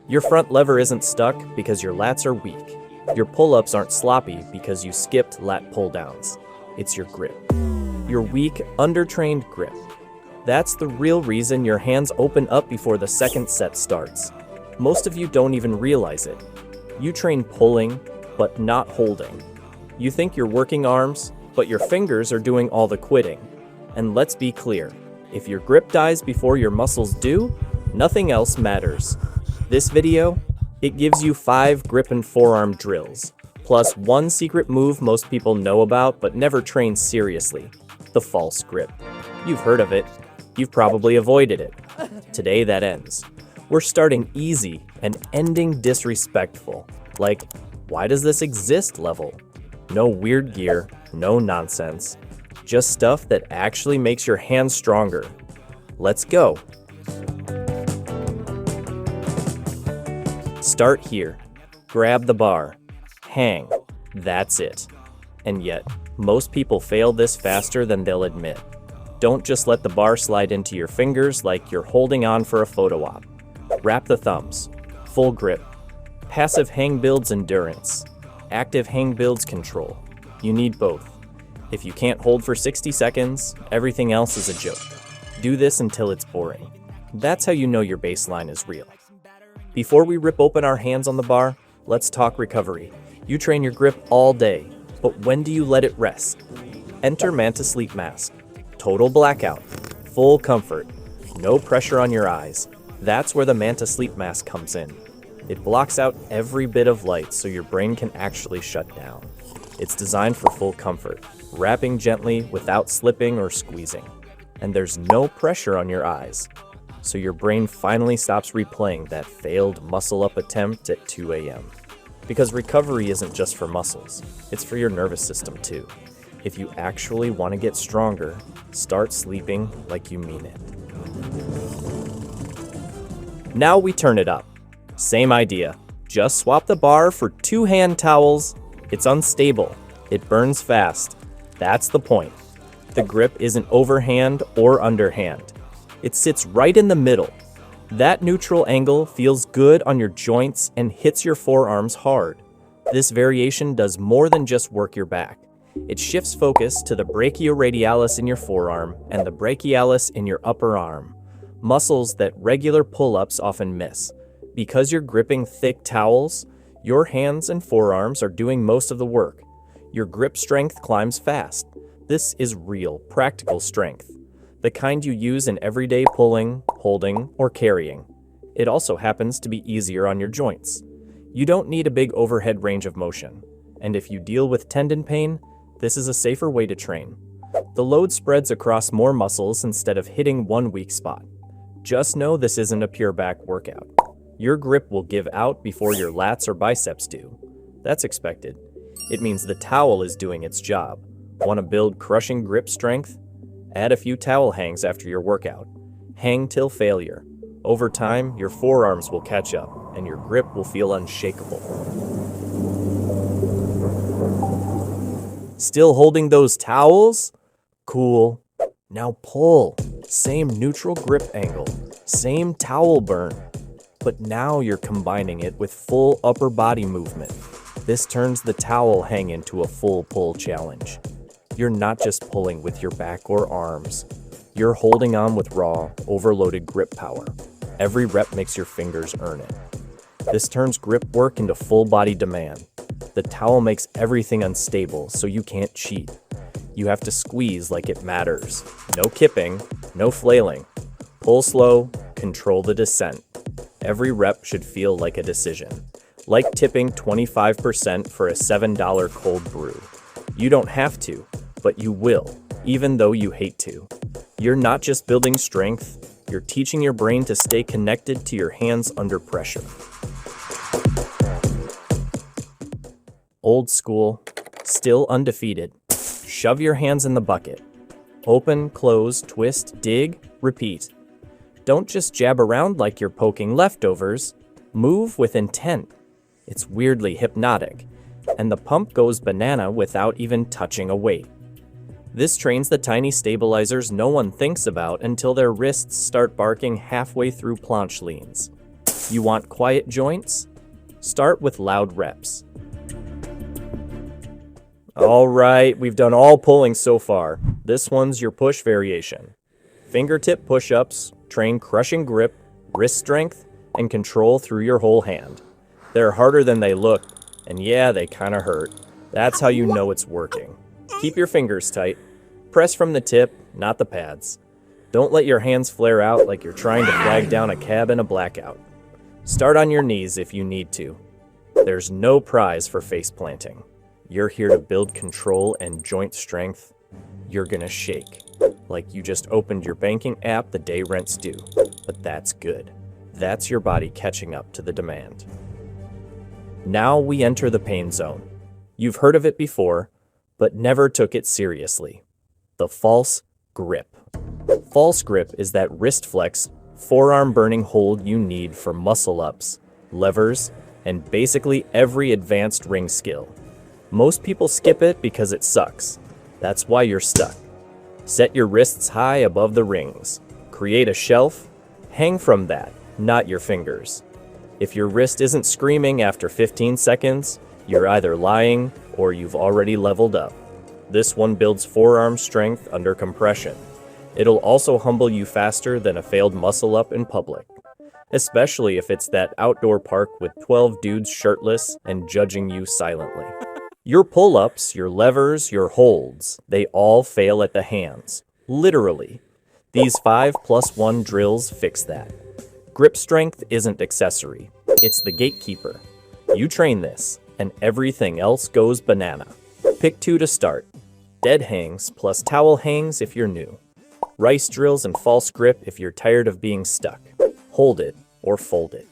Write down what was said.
Your front lever isn't stuck because your lats are weak. Your pull-ups aren't sloppy because you skipped lat pull-downs. It's your grip. Your weak, under-trained grip. That's the real reason your hands open up before the second set starts. Most of you don't even realize it. You train pulling, but not holding. You think you're working arms, but your fingers are doing all the quitting. And let's be clear, if your grip dies before your muscles do, nothing else matters. This video, it gives you 5 grip and forearm drills, plus one secret move most people know about but never train seriously, the false grip. You've heard of it. You've probably avoided it. Today that ends. We're starting easy and ending disrespectful. Like, why does this exist level? No weird gear, no nonsense. Just stuff that actually makes your hands stronger. Let's go. Start here. Grab the bar. Hang. That's it. And yet, most people fail this faster than they'll admit. Don't just let the bar slide into your fingers like you're holding on for a photo op. Wrap the thumbs. Full grip. Passive hang builds endurance. Active hang builds control. You need both. If you can't hold for 60 seconds, everything else is a joke. Do this until it's boring. That's how you know your baseline is real. Before we rip open our hands on the bar, let's talk recovery. You train your grip all day, but when do you let it rest? Enter Manta Sleep Mask. Total blackout. Full comfort. No pressure on your eyes. That's where the Manta Sleep Mask comes in. It blocks out every bit of light so your brain can actually shut down. It's designed for full comfort, wrapping gently without slipping or squeezing. And there's no pressure on your eyes. So your brain finally stops replaying that failed muscle-up attempt at 2 a.m. Because recovery isn't just for muscles, it's for your nervous system too. If you actually want to get stronger, start sleeping like you mean it. Now we turn it up. Same idea. Just swap the bar for 2 hand towels. It's unstable. It burns fast. That's the point. The grip isn't overhand or underhand. It sits right in the middle. That neutral angle feels good on your joints and hits your forearms hard. This variation does more than just work your back. It shifts focus to the brachioradialis in your forearm and the brachialis in your upper arm, muscles that regular pull-ups often miss. Because you're gripping thick towels, your hands and forearms are doing most of the work. Your grip strength climbs fast. This is real, practical strength. The kind you use in everyday pulling, holding, or carrying. It also happens to be easier on your joints. You don't need a big overhead range of motion. And if you deal with tendon pain, this is a safer way to train. The load spreads across more muscles instead of hitting one weak spot. Just know this isn't a pure back workout. Your grip will give out before your lats or biceps do. That's expected. It means the towel is doing its job. Want to build crushing grip strength? Add a few towel hangs after your workout. Hang till failure. Over time, your forearms will catch up, and your grip will feel unshakable. Still holding those towels? Cool. Now pull. Same neutral grip angle. Same towel burn. But now you're combining it with full upper body movement. This turns the towel hang into a full pull challenge. You're not just pulling with your back or arms. You're holding on with raw, overloaded grip power. Every rep makes your fingers earn it. This turns grip work into full body demand. The towel makes everything unstable, so you can't cheat. You have to squeeze like it matters. No kipping, no flailing. Pull slow, control the descent. Every rep should feel like a decision. Like tipping 25% for a $7 cold brew. You don't have to, but you will, even though you hate to. You're not just building strength, you're teaching your brain to stay connected to your hands under pressure. Old school, still undefeated. Shove your hands in the bucket. Open, close, twist, dig, repeat. Don't just jab around like you're poking leftovers. Move with intent. It's weirdly hypnotic, and the pump goes banana without even touching a weight. This trains the tiny stabilizers no one thinks about until their wrists start barking halfway through planche leans. You want quiet joints? Start with loud reps. All right, we've done all pulling so far. This one's your push variation. Fingertip push-ups train crushing grip, wrist strength, and control through your whole hand. They're harder than they look, and yeah, they kinda hurt. That's how you know it's working. Keep your fingers tight. Press from the tip, not the pads. Don't let your hands flare out like you're trying to flag down a cab in a blackout. Start on your knees if you need to. There's no prize for face planting. You're here to build control and joint strength. You're gonna shake, like you just opened your banking app the day rent's due. But that's good. That's your body catching up to the demand. Now we enter the pain zone. You've heard of it before, but never took it seriously. The false grip. False grip is that wrist flex, forearm burning hold you need for muscle ups, levers, and basically every advanced ring skill. Most people skip it because it sucks. That's why you're stuck. Set your wrists high above the rings. Create a shelf. Hang from that, not your fingers. If your wrist isn't screaming after 15 seconds, you're either lying or you've already leveled up. This one builds forearm strength under compression. It'll also humble you faster than a failed muscle up in public, especially if it's that outdoor park with 12 dudes shirtless and judging you silently. Your pull-ups, your levers, your holds, they all fail at the hands. Literally. These 5+1 drills fix that. Grip strength isn't accessory. It's the gatekeeper. You train this, and everything else goes banana. Pick 2 to start. Dead hangs plus towel hangs if you're new. Rice drills and false grip if you're tired of being stuck. Hold it or fold it.